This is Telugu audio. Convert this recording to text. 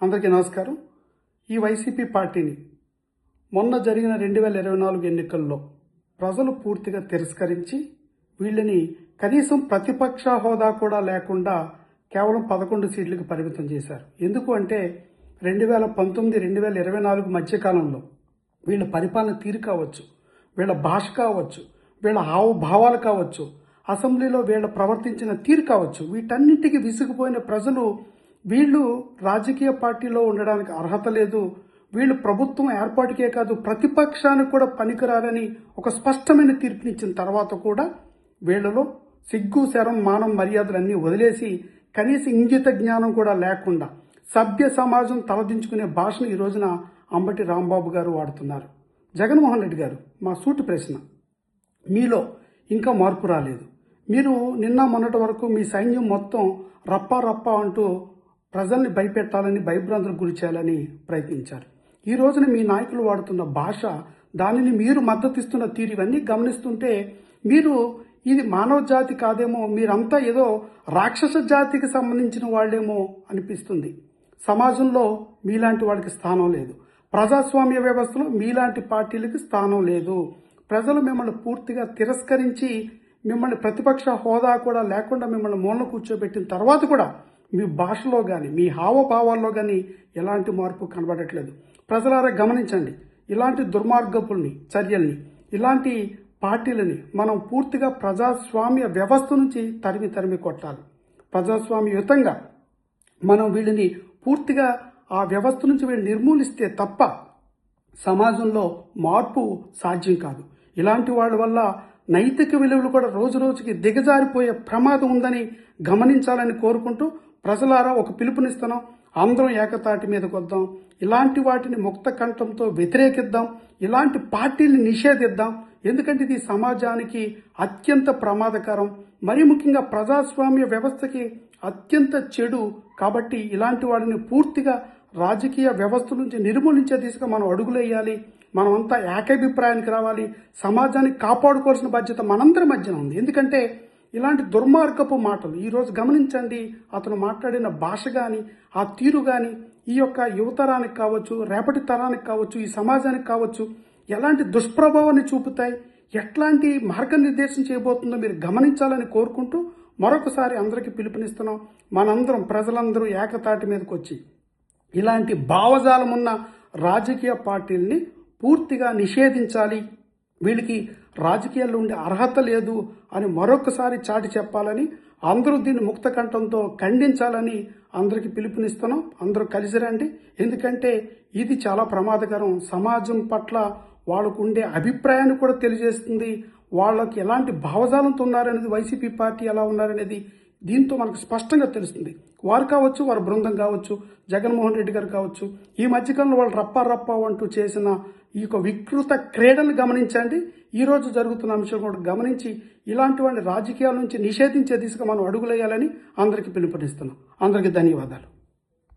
అందరికీ నమస్కారం. ఈ వైసీపీ పార్టీని మొన్న జరిగిన 2024 ఎన్నికల్లో ప్రజలు పూర్తిగా తిరస్కరించి వీళ్ళని కనీసం ప్రతిపక్ష హోదా కూడా లేకుండా కేవలం 11 సీట్లకు పరిమితం చేశారు. ఎందుకు అంటే 2019, 2024 మధ్యకాలంలో వీళ్ళ పరిపాలన తీరు కావచ్చు, వీళ్ళ భాష కావచ్చు, వీళ్ళ హావభావాలు కావచ్చు, అసెంబ్లీలో వీళ్ళ ప్రవర్తించిన తీరు కావచ్చు, వీటన్నింటికి విసిగిపోయిన ప్రజలు వీళ్ళు రాజకీయ పార్టీలో ఉండడానికి అర్హత లేదు, వీళ్ళు ప్రభుత్వం ఏర్పాటుకే కాదు ప్రతిపక్షానికి కూడా పనికిరారని ఒక స్పష్టమైన తీర్పునిచ్చిన తర్వాత కూడా వీళ్ళలో సిగ్గు, శరం, మానం, మర్యాదలన్నీ వదిలేసి కనీస ఇంగిత జ్ఞానం కూడా లేకుండా సభ్య సమాజం తలదించుకునే భాషను ఈ రోజున అంబటి రాంబాబు గారు వాడుతున్నారు. జగన్మోహన్ రెడ్డి గారు, మా సూటి ప్రశ్న, మీలో ఇంకా మార్పు రాలేదు. మీరు నిన్న మొన్నటి వరకు మీ సైన్యం మొత్తం రప్పా రప్పా అంటూ ప్రజల్ని భయపెట్టాలని, భయభ్రాంతులకు గురి చేయాలని ప్రయత్నించారు. ఈ రోజున మీ నాయకులు వాడుతున్న భాష, దానిని మీరు మద్దతిస్తున్న తీరు, ఇవన్నీ గమనిస్తుంటే మీరు ఇది మానవ జాతి కాదేమో, మీరంతా ఏదో రాక్షస జాతికి సంబంధించిన వాళ్ళేమో అనిపిస్తుంది. సమాజంలో మీలాంటి వాళ్ళకి స్థానం లేదు, ప్రజాస్వామ్య వ్యవస్థలో మీలాంటి పార్టీలకి స్థానం లేదు. ప్రజలు మిమ్మల్ని పూర్తిగా తిరస్కరించి మిమ్మల్ని ప్రతిపక్ష హోదా కూడా లేకుండా మిమ్మల్ని మూలన కూర్చోబెట్టిన తర్వాత కూడా మీ భాషలో కానీ మీ హావభావాల్లో కానీ ఎలాంటి మార్పు కనబడట్లేదు. ప్రజలారా గమనించండి, ఇలాంటి దుర్మార్గపుల్ని, చర్యల్ని, ఇలాంటి పార్టీలని మనం పూర్తిగా ప్రజాస్వామ్య వ్యవస్థ నుంచి తరిమి కొట్టాలి. ప్రజాస్వామ్యయుతంగా మనం వీళ్ళని పూర్తిగా ఆ వ్యవస్థ నుంచి వీళ్ళు నిర్మూలిస్తే తప్ప సమాజంలో మార్పు సాధ్యం కాదు. ఇలాంటి వాళ్ళ వల్ల నైతిక విలువలు కూడా రోజు రోజుకి దిగజారిపోయే ప్రమాదం ఉందని గమనించాలని కోరుకుంటూ ప్రజలారా ఒక పిలుపునిస్తున్నాం. అందరం ఏకతాటి మీదకి వద్దాం, ఇలాంటి వాటిని ముక్త కంఠంతో వ్యతిరేకిద్దాం, ఇలాంటి పార్టీని నిషేధిద్దాం. ఎందుకంటే ఇది సమాజానికి అత్యంత ప్రమాదకరం, మరీ ముఖ్యంగా ప్రజాస్వామ్య వ్యవస్థకి అత్యంత చెడు. కాబట్టి ఇలాంటి వాడిని పూర్తిగా రాజకీయ వ్యవస్థ నుంచి నిర్మూలించే దిశగా మనం అడుగులేయాలి. మనమంతా ఏకాభిప్రాయానికి రావాలి. సమాజాన్ని కాపాడుకోవాల్సిన బాధ్యత మనందరి మధ్యన ఉంది. ఎందుకంటే ఇలాంటి దుర్మార్గపు మాటలు ఈరోజు గమనించండి, అతను మాట్లాడిన భాష కానీ ఆ తీరు కానీ ఈ యొక్క యువతరానికి కావచ్చు, రేపటి తరానికి కావచ్చు, ఈ సమాజానికి కావచ్చు ఎలాంటి దుష్ప్రభావాన్ని చూపుతాయి, ఎట్లాంటి మార్గనిర్దేశం చేయబోతుందో మీరు గమనించాలని కోరుకుంటూ మరొకసారి అందరికీ పిలుపునిస్తున్నాం. మనందరం, ప్రజలందరూ ఏకతాటి మీదకి వచ్చి ఇలాంటి భావజాలం ఉన్న రాజకీయ పార్టీల్ని పూర్తిగా నిషేధించాలి, వీళ్ళకి రాజకీయాల్లో ఉండే అర్హత లేదు అని మరొకసారి చాటి చెప్పాలని, అందరూ దీన్ని ముక్త కంఠంతో ఖండించాలని అందరికీ పిలుపునిస్తున్నాం. అందరూ కలిసి రండి. ఎందుకంటే ఇది చాలా ప్రమాదకరం. సమాజం పట్ల వాళ్ళకు ఉండే అభిప్రాయాన్ని కూడా తెలియజేస్తుంది. వాళ్ళకి ఎలాంటి భావజాలంతో ఉన్నారనేది, వైసీపీ పార్టీ ఎలా ఉన్నారనేది దీంతో మనకు స్పష్టంగా తెలుస్తుంది. వారు కావచ్చు, వారి బృందం కావచ్చు, జగన్మోహన్ రెడ్డి గారు కావచ్చు, ఈ మధ్యకాలంలో వాళ్ళు రప్పా అంటూ చేసిన ఈ యొక్క వికృత క్రీడలు గమనించండి. ఈ రోజు జరుగుతున్న అంశం కూడా గమనించి ఇలాంటి వాడిని రాజకీయాల నుంచి నిషేధించే దిశగా మనం అడుగులేయాలని అందరికీ పిలుపునిస్తున్నాం. అందరికీ ధన్యవాదాలు.